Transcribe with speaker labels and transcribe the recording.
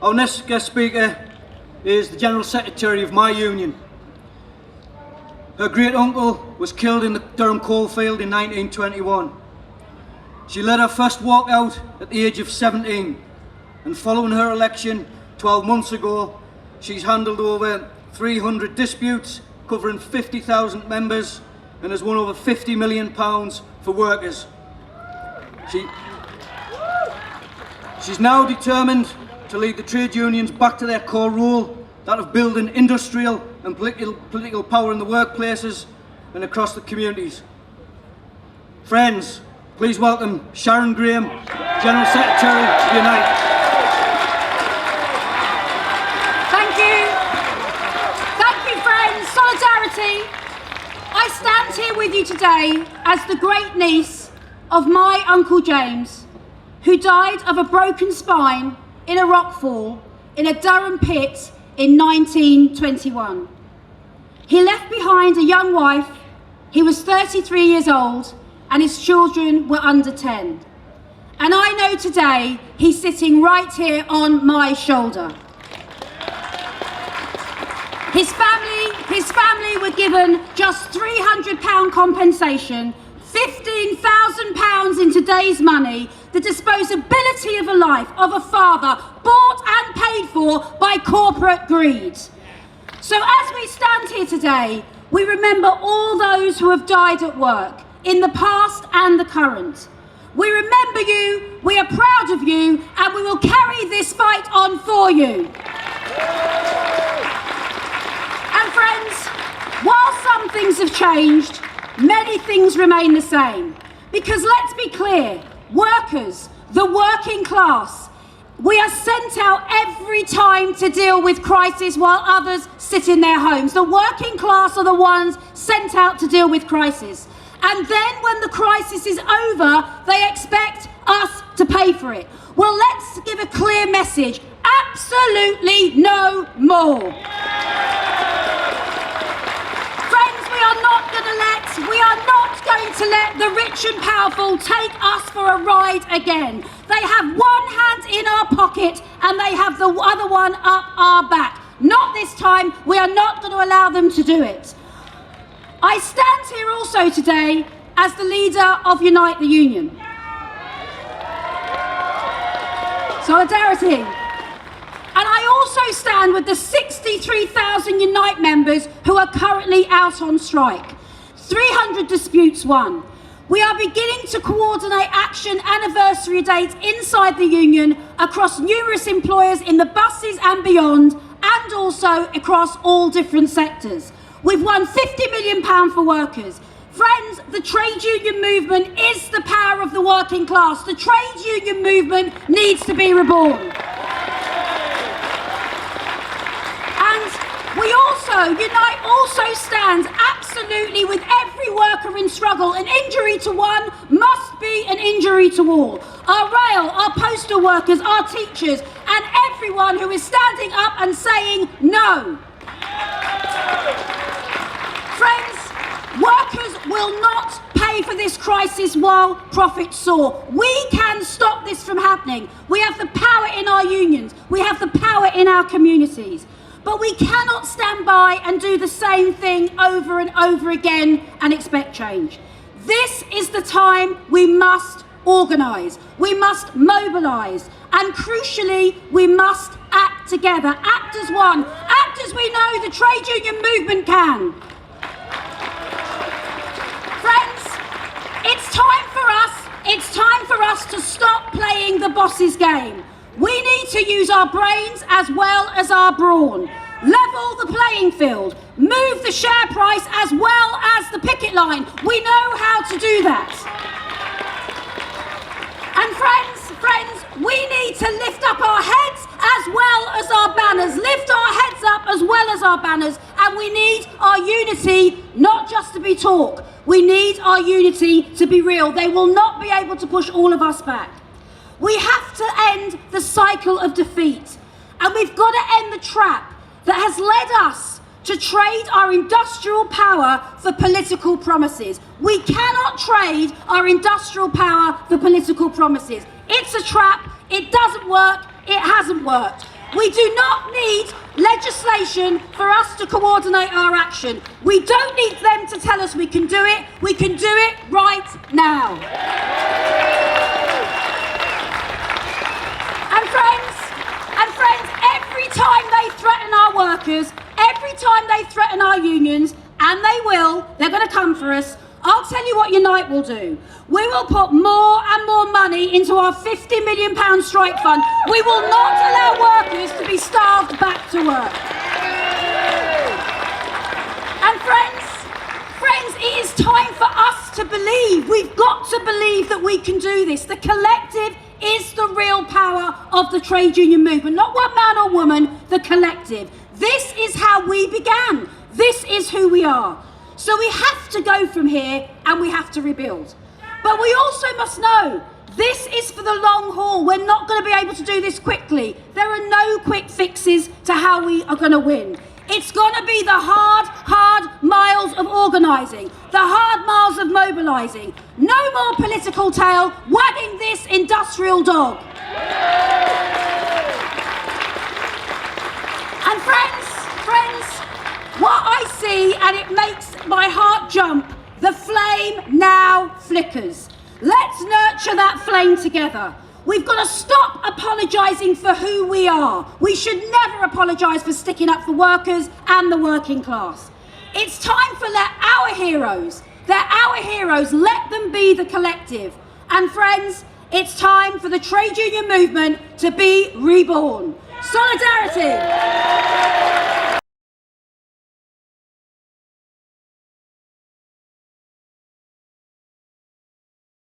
Speaker 1: Our next guest speaker is the General Secretary of my union. Her great uncle was killed in the Durham coalfield in 1921. She led her first walkout at the age of 17, and following her election 12 months ago, she's handled over 300 disputes covering 50,000 members and has won over £50 million for workers. She's now determined to lead the trade unions back to their core role, that of building industrial and political power in the workplaces and across the communities. Friends, please welcome Sharon Graham, General Secretary of Unite.
Speaker 2: Thank you. Thank you, friends. Solidarity. I stand here with you today as the great niece of my Uncle James, who died of a broken spine in a rockfall in a Durham pit in 1921. He left behind a young wife. He was 33 years old and his children were under 10. And I know today he's sitting right here on my shoulder. His family were given just £300 compensation, £15,000 in today's money, the disposability of a life of a father bought and paid for by corporate greed. So as we stand here today, we remember all those who have died at work, in the past and the current. We remember you, we are proud of you, and we will carry this fight on for you. And friends, while some things have changed, many things remain the same. Because let's be clear, workers, the working class, we are sent out every time to deal with crisis while others sit in their homes. The working class are the ones sent out to deal with crisis. And then when the crisis is over, they expect us to pay for it. Well, let's give a clear message. Absolutely no more. Friends, we are not going to let the rich and powerful take us for a ride again. They have one hand in our pocket and they have the other one up our back. Not this time. We are not going to allow them to do it. I stand here also today as the leader of Unite the Union. Solidarity. And I also stand with the 63,000 Unite members who are currently out on strike. 300 disputes won. We are beginning to coordinate action anniversary dates inside the union across numerous employers in the buses and beyond, and also across all different sectors. We've won £50 million for workers. Friends, the trade union movement is the power of the working class. The trade union movement needs to be reborn. Unite also stands absolutely with every worker in struggle. An injury to one must be an injury to all. Our rail, our postal workers, our teachers, and everyone who is standing up and saying no. Friends, workers will not pay for this crisis while profits soar. We can stop this from happening. We have the power in our unions. We have the power in our communities. But we cannot stand by and do the same thing over and over again and expect change. This is the time we must organise, we must mobilise, and crucially, we must act together, act as one, act as we know the trade union movement can. Friends, it's time for us to stop playing the boss's game. We need to use our brains as well as our brawn. Level the playing field. Move the share price as well as the picket line. We know how to do that. And friends, we need to lift up our heads as well as our banners. Lift our heads up as well as our banners. And we need our unity not just to be talk. We need our unity to be real. They will not be able to push all of us back. We have to end the cycle of defeat, and we've got to end the trap that has led us to trade our industrial power for political promises. We cannot trade our industrial power for political promises. It's a trap, it doesn't work, it hasn't worked. We do not need legislation for us to coordinate our action. We don't need them to tell us we can do it. We can do it right now. And friends, every time they threaten our workers, every time they threaten our unions, and they will, they're going to come for us, I'll tell you what Unite will do. We will put more and more money into our £50 million strike fund. We will not allow workers to be starved back to work. And friends, it is time for us to believe. We've got to believe that we can do this. The collective is the real power of the trade union movement. Not one man or woman, the collective. This is how we began. This is who we are. So we have to go from here and we have to rebuild. But we also must know this is for the long haul. We're not going to be able to do this quickly. There are no quick fixes to how we are going to win. It's going to be the hard miles of organising, the hard miles of mobilising. No more political tail wagging this industrial dog. And friends, what I see, and it makes my heart jump, the flame now flickers. Let's nurture that flame together. We've got to stop apologising for who we are. We should never apologise for sticking up for workers and the working class. It's time for our heroes. They're our heroes. Let them be the collective. And friends, it's time for the trade union movement to be reborn. Solidarity.